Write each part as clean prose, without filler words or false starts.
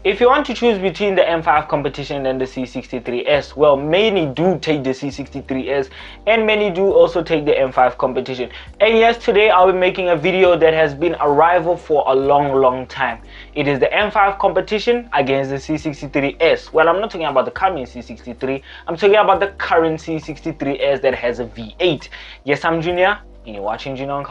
If you want to choose between the M5 Competition and the C63s, well, many do take the C63s and many do also take the M5 Competition. And yes, today I'll be making a video that has been a rival for a long time. It is the M5 Competition against the C63s. Well, I'm not talking about the coming C63, I'm talking about the current C63s that has a V8. Yes, I'm Junior and you're watching Junior.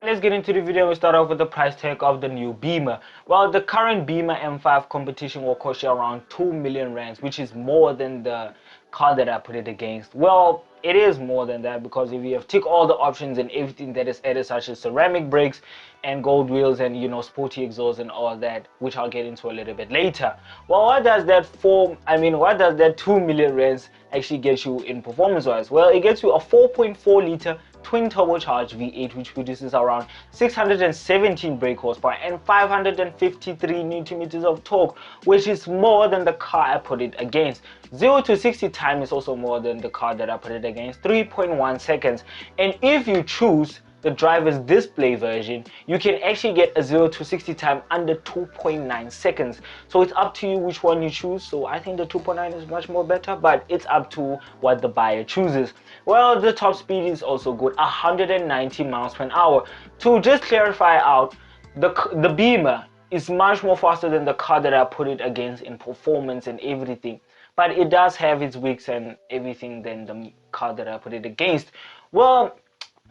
Let's get into the video. We'll start off with the price tag of the new Beamer. Well, the current Beamer M5 Competition will cost you around 2 million rands, which is more than the car that I put it against. Well, it is more than that because if you have tick all the options and everything that is added, such as ceramic brakes and gold wheels and sporty exhaust and all that, which I'll get into a little bit later. Well, what does that 2 million rands actually get you in performance wise? Well, it gets you a 4.4 liter twin turbocharged V8 which produces around 617 brake horsepower and 553 newton meters of torque, which is more than the car I put it against. 0 to 60 time is also more than the car that I put it against, 3.1 seconds. And if you choose the driver's display version, you can actually get a 0 to 60 time under 2.9 seconds. So it's up to you which one you choose. So I think the 2.9 is much more better, but it's up to what the buyer chooses. Well, the top speed is also good, 190 miles per hour. To just clarify out, the Beamer is much more faster than the car that I put it against in performance and everything, but it does have its weaks and everything than the car that I put it against. Well,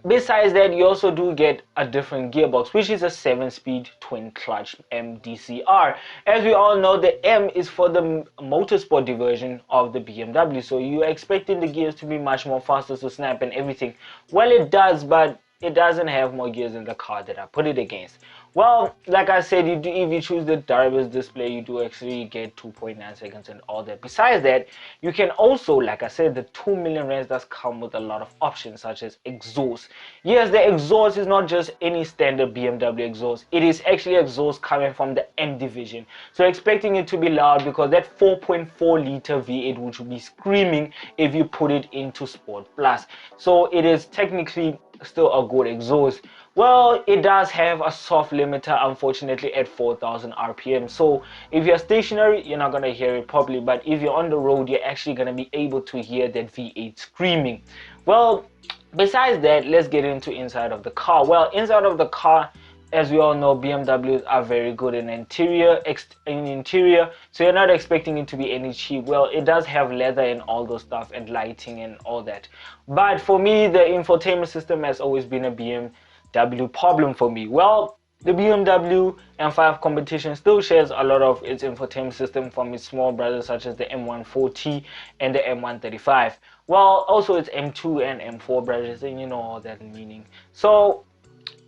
besides that, you also do get a different gearbox, which is a 7-speed twin clutch MDCR. As we all know, the M is for the motorsport division of the BMW, so you're expecting the gears to be much more faster to snap and everything. Well, it does, but it doesn't have more gears than the car that I put it against. Well, like I said, if you choose the driver's display, you do actually get 2.9 seconds and all that. Besides that, you can also, like I said, the 2 million rands does come with a lot of options such as exhaust. Yes, the exhaust is not just any standard BMW exhaust. It is actually exhaust coming from the M division. So expecting it to be loud because that 4.4 liter V8 which will be screaming if you put it into Sport Plus. So it is technically still a good exhaust. Well, it does have a soft limiter, unfortunately, at 4,000 RPM. So if you're stationary, you're not gonna hear it properly, but if you're on the road, you're actually gonna be able to hear that V8 screaming. Well, besides that, let's get into inside of the car. Well, inside of the car, as we all know, BMWs are very good in interior, so you're not expecting it to be any cheap. Well, it does have leather and all those stuff and lighting and all that, but for me, the infotainment system has always been a BMW problem for me. Well, the BMW M5 Competition still shares a lot of its infotainment system from its small brothers such as the M140 and the M135. Well, also its M2 and M4 brothers, and you know all that meaning. So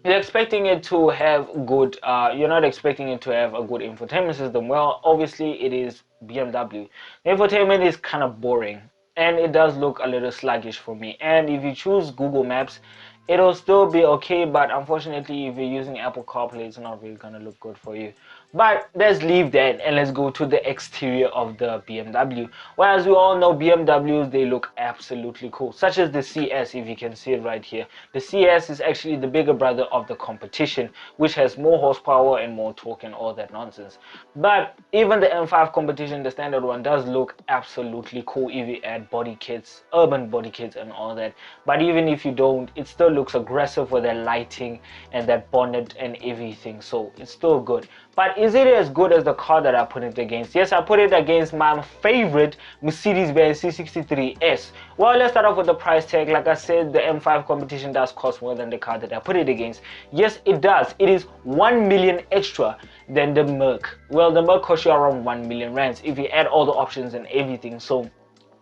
you're expecting it to have good you're not expecting it to have a good infotainment system. Well, obviously it is BMW. The infotainment is kind of boring and it does look a little sluggish for me, and if you choose Google Maps, it'll still be okay, but unfortunately if you're using Apple CarPlay, it's not really gonna look good for you. But let's leave that and let's go to the exterior of the BMW. Well, as we all know, BMWs, they look absolutely cool, such as the CS. If you can see it right here, the CS is actually the bigger brother of the Competition, which has more horsepower and more torque and all that nonsense. But even the M5 Competition, the standard one, does look absolutely cool if you add body kits, urban body kits and all that. But even if you don't, it still looks aggressive with the lighting and that bonnet and everything, so it's still good. But is it as good as the car that I put it against? Yes, I put it against my favorite Mercedes Benz C63s. Well, let's start off with the price tag. Like I said, the M5 Competition does cost more than the car that I put it against. Yes, it does. It is 1 million extra than the Merc. Well, the Merc costs you around 1 million rands if you add all the options and everything. So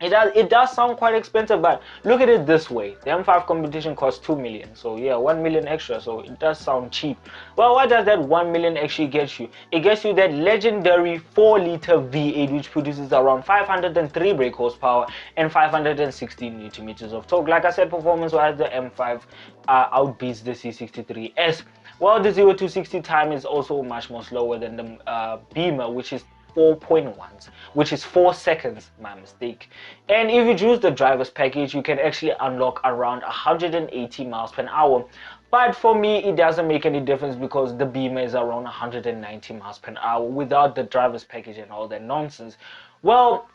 it does sound quite expensive, but look at it this way: the M5 Competition costs 2 million, so yeah, 1 million extra, so it does sound cheap. Well, what does that 1 million actually get you? It gets you that legendary 4-liter V8 which produces around 503 brake horsepower and 516 newton meters of torque. Like I said, performance wise, the M5 outbeats the C63s. Well, the 0 to 60 time is also much more slower than the Beamer, which is 4.1, which is 4 seconds, my mistake. And if you choose the driver's package, you can actually unlock around 180 miles per hour, But for me, it doesn't make any difference because the Beamer is around 190 miles per hour without the driver's package and all that nonsense. Well,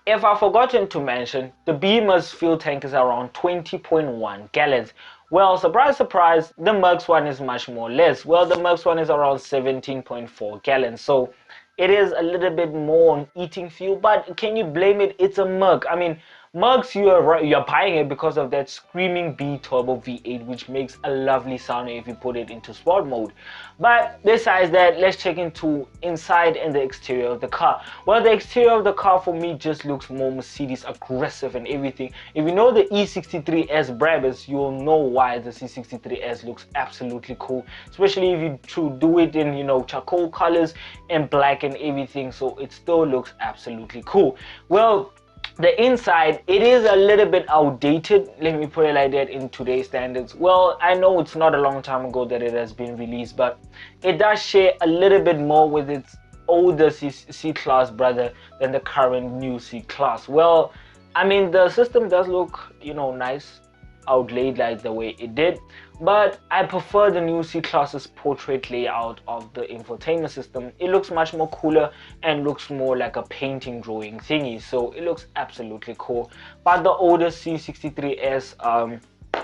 if I've forgotten to mention, the Beamer's fuel tank is around 20.1 gallons. Well, surprise, surprise, the Merc's one is much more less. Well, the Merc's one is around 17.4 gallons. So it is a little bit more on eating fuel, but can you blame it? It's a Merc. I mean, Mercs, you're buying it because of that screaming B turbo V8, which makes a lovely sound if you put it into sport mode. But besides that, let's check into inside and the exterior of the car. Well, the exterior of the car for me just looks more Mercedes aggressive and everything. If you know the E63s Brabus, you will know why the C63s looks absolutely cool, especially if you do it in, you know, charcoal colors and black and everything. So it still looks absolutely cool. Well, the inside, it is a little bit outdated, let me put it like that, in today's standards. Well, I know it's not a long time ago that it has been released, but it does share a little bit more with its older C-Class brother than the current new C-Class. Well, I mean, the system does look, you know, nice, outlaid like the way it did, but I prefer the new C-Class's portrait layout of the infotainment system. It looks much more cooler and looks more like a painting drawing thingy, so it looks absolutely cool. But the older C63s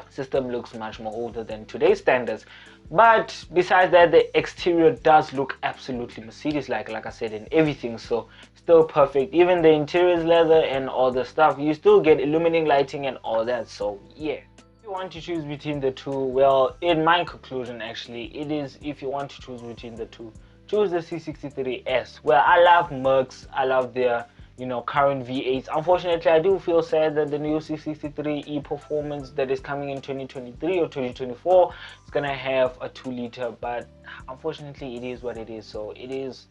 system looks much more older than today's standards. But besides that, the exterior does look absolutely Mercedes like I said, in everything, so still perfect. Even the interior is leather and all the stuff, you still get illuminating lighting and all that. So yeah, if you want to choose between the two, well, in my conclusion actually, it is, if you want to choose between the two, choose the C63s. Well, I love Mercs, I love their, you know, current V8s. Unfortunately, I do feel sad that the new C63 performance that is coming in 2023 or 2024 is gonna have a 2-liter, but unfortunately it is what it is. So it is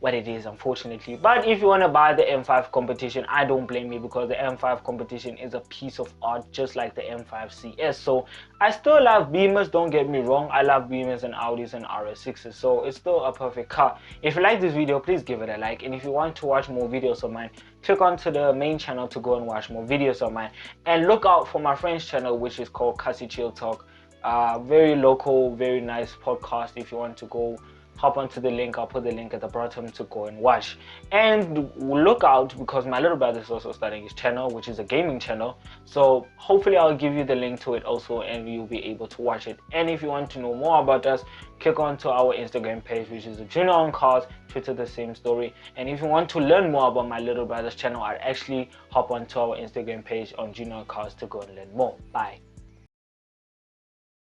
what it is, unfortunately. But if you want to buy the M5 Competition, I don't blame you, because the M5 Competition is a piece of art just like the M5 CS. So I still love Beamers, don't get me wrong, I love Beamers and Audis and RS6s, so it's still a perfect car. If you like this video, please give it a like, and if you want to watch more videos of mine, click onto the main channel to go and watch more videos of mine, and look out for my friend's channel, which is called Kasi Chill Talk. Very local, very nice podcast. If you want to go hop onto the link, I'll put the link at the bottom to go and watch. And look out, because my little brother is also starting his channel, which is a gaming channel, so hopefully I'll give you the link to it also, and you'll be able to watch it. And if you want to know more about us, click onto our Instagram page, which is Junior on Cars, Twitter the same story. And if you want to learn more about my little brother's channel, I'd actually hop onto our Instagram page on Junior on Cars to go and learn more. Bye.